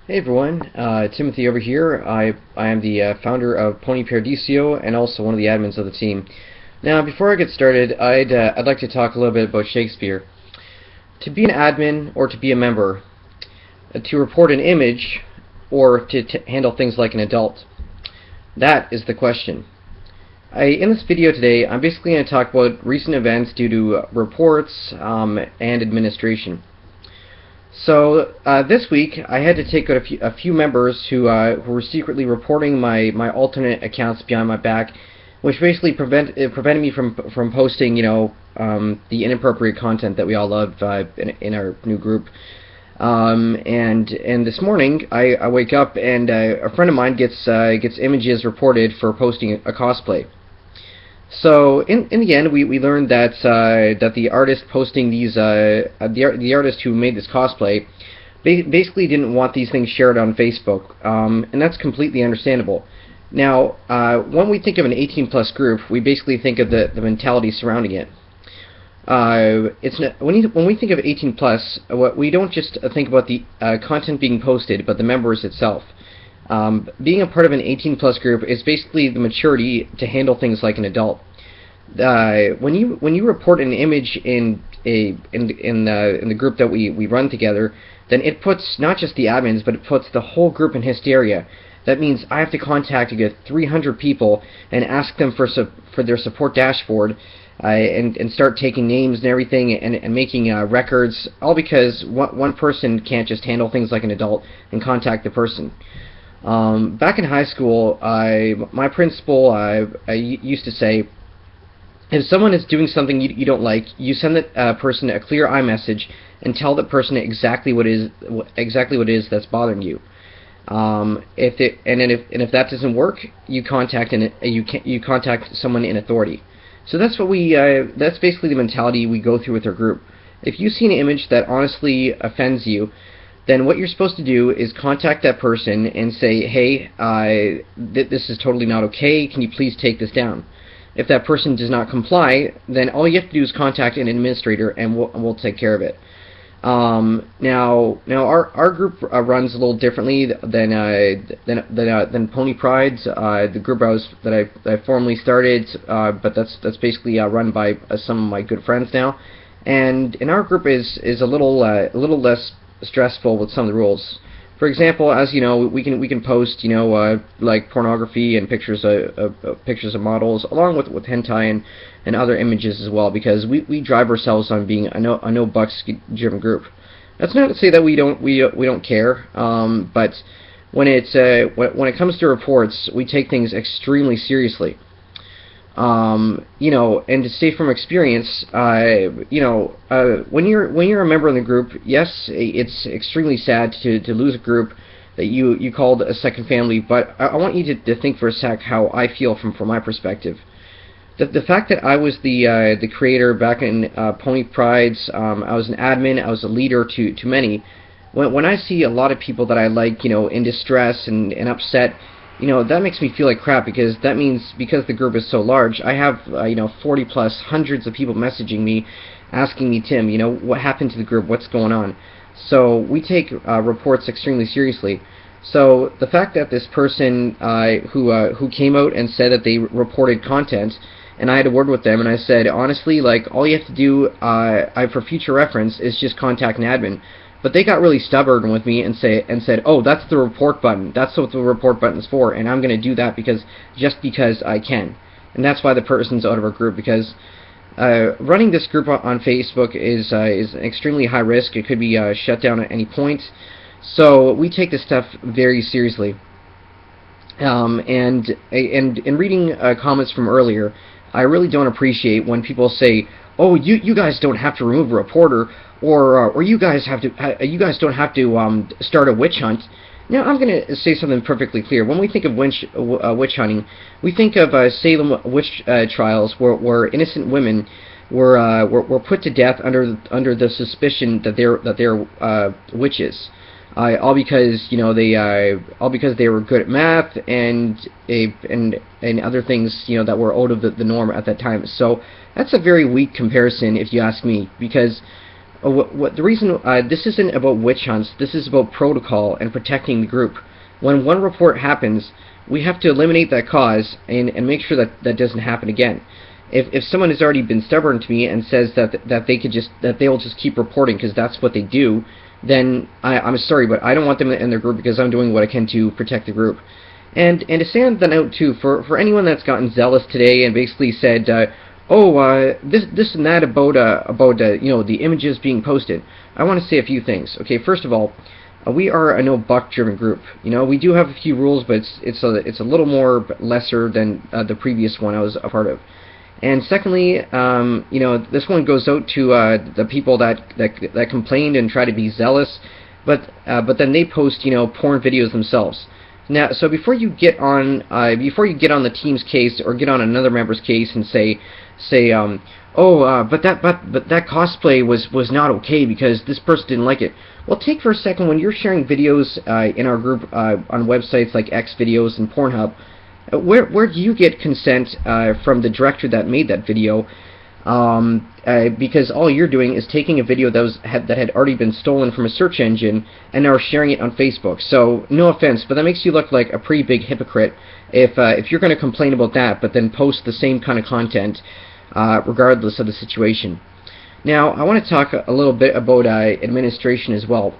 Hey everyone, Timothy over here. I am the founder of Pony Paradiso and also one of the admins of the team. Now, before I get started, I'd like to talk a little bit about Shakespeare. To be an admin or to be a member, to report an image, or to handle things like an adult. That is the question. In this video today, I'm basically going to talk about recent events due to reports and administration. So this week I had to take out a few members who were secretly reporting my alternate accounts behind my back, which basically prevented me from posting the inappropriate content that we all love in our new group. And this morning I wake up and a friend of mine gets images reported for posting a cosplay. So in the end, we learned that the artist posting these the artist who made this cosplay basically didn't want these things shared on Facebook, and that's completely understandable. Now, when we think of an 18+ group, we basically think of the mentality surrounding it. When we think of 18+, we don't just think about the content being posted, but the members itself. Being a part of an 18+ group is basically the maturity to handle things like an adult. When you report an image in the group that we run together, then it puts not just the admins, but it puts the whole group in hysteria. That means I have to contact 300 people and ask them for their support dashboard, and start taking names and everything and making records, all because one person can't just handle things like an adult and contact the person. Back in high school, my principal used to say, if someone is doing something you don't like, you send that person a clear iMessage and tell that person exactly what it is that's bothering you. If that doesn't work, you contact someone in authority. So that's that's basically the mentality we go through with our group. If you see an image that honestly offends you, then what you're supposed to do is contact that person and say, hey, this is totally not okay, can you please take this down? If that person does not comply, then all you have to do is contact an administrator and we'll take care of it. Now our group runs a little differently than Pony Pride's, the group that I formerly started, but that's basically run by some of my good friends now. And our group is a little less stressful with some of the rules. For example, as you know, we can post like pornography and pictures of models, along with hentai and other images as well, because we drive ourselves on being a no bucks driven group. That's not to say that we don't care, but when it comes to reports, we take things extremely seriously. And to say from experience, when you're a member in the group, yes, it's extremely sad to lose a group that you called a second family, but I want you to think for a sec how I feel from my perspective. The fact that I was the creator back in Pony Pride's, I was an admin, I was a leader to many. When I see a lot of people that I like, in distress and upset, that makes me feel like crap, because that means, because the group is so large, I have 40 plus hundreds of people messaging me asking me, Tim, what happened to the group, what's going on? So we take reports extremely seriously. So the fact that this person who came out and said that they reported content, and I had a word with them and I said, honestly, like, all you have to do for future reference is just contact an admin. But they got really stubborn with me and said, oh, that's the report button. That's what the report button's for, and I'm going to do that just because I can. And that's why the person's out of our group, because running this group on Facebook is extremely high risk. It could be shut down at any point. So we take this stuff very seriously. And in reading comments from earlier, I really don't appreciate when people say, oh, you guys don't have to remove a reporter, or you guys don't have to start a witch hunt. Now, I'm going to say something perfectly clear. When we think of witch hunting, we think of Salem witch trials, where innocent women were put to death under the suspicion that they're witches, all because they were good at math and other things that were out of the norm at that time. So that's a very weak comparison, if you ask me, because what the reason this isn't about witch hunts. This is about protocol and protecting the group. When one report happens, we have to eliminate that cause and make sure that that doesn't happen again. If someone has already been stubborn to me and says that they will just keep reporting because that's what they do, then I'm sorry, but I don't want them in their group because I'm doing what I can to protect the group. And to stand that out too, for anyone that's gotten zealous today and basically said, this and that about the images being posted, I want to say a few things. Okay, first of all, we are a no buck driven group. We do have a few rules, but it's a little more lesser than the previous one I was a part of. And secondly, this one goes out to the people that complained and try to be zealous, but then they post porn videos themselves. Now, so before you get on the team's case or get on another member's case and say but that cosplay was not okay because this person didn't like it. Well, take for a second, when you're sharing videos in our group on websites like X videos and Pornhub, where do you get consent from the director that made that video? Because all you're doing is taking a video that had already been stolen from a search engine and now sharing it on Facebook. So no offense, but that makes you look like a pretty big hypocrite if you're going to complain about that, but then post the same kind of content regardless of the situation. Now, I want to talk a little bit about administration as well.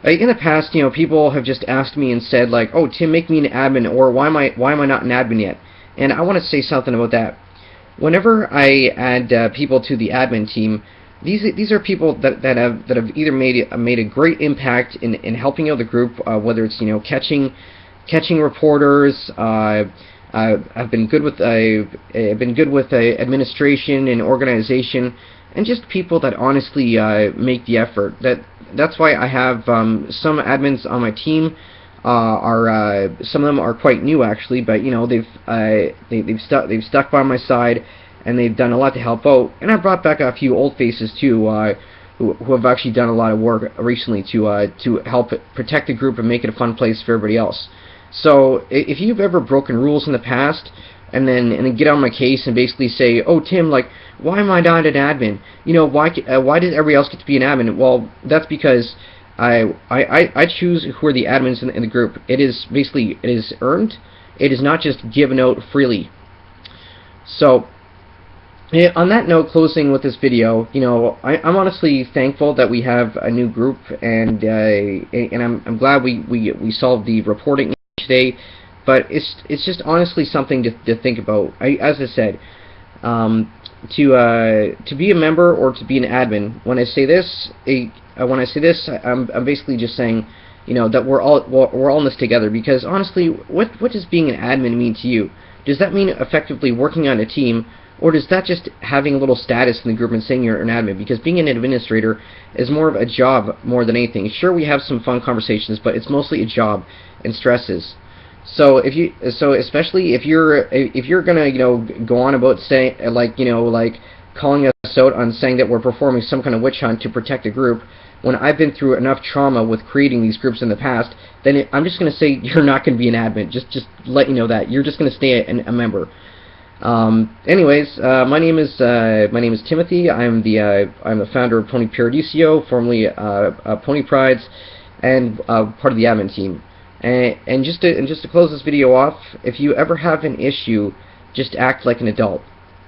In the past, people have just asked me and said like, "Oh, Tim, make me an admin," or "Why am I not an admin yet?" And I want to say something about that. Whenever I add people to the admin team, these are people that have either made a great impact in helping out the group, whether it's catching reporters. I've been good with administration and organization, and just people that honestly make the effort. That's why I have some admins on my team. Some of them are quite new actually, but they've stuck by my side and they've done a lot to help out. And I brought back a few old faces too, who have actually done a lot of work recently to help protect the group and make it a fun place for everybody else. So if you've ever broken rules in the past and then get on my case and basically say, "Oh, Tim, like, why am I not an admin? Why does everybody else get to be an admin?" Well, that's because I choose who are the admins in the group. It is earned. It is not just given out freely. So, on that note, closing with this video, I'm honestly thankful that we have a new group, and I'm glad we solved the reporting today. But it's just honestly something to think about. As I said, to be a member or to be an admin. When I say this, I'm basically just saying, that we're all in this together. Because honestly, what does being an admin mean to you? Does that mean effectively working on a team, or does that just having a little status in the group and saying you're an admin? Because being an administrator is more of a job more than anything. Sure, we have some fun conversations, but it's mostly a job and stresses. So especially if you're gonna go on about saying like calling us out on saying that we're performing some kind of witch hunt to protect a group, when I've been through enough trauma with creating these groups in the past, then I'm just gonna say you're not gonna be an admin. Just let you know that you're just gonna stay a member. Anyways, my name is Timothy. I'm the founder of Pony Paradiso, formerly Pony Prides, and part of the admin team. And just to close this video off, if you ever have an issue, just act like an adult.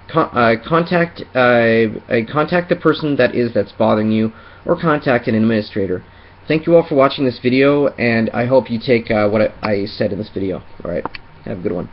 Contact the person that's bothering you, or contact an administrator. Thank you all for watching this video, and I hope you take what I said in this video. Alright, have a good one.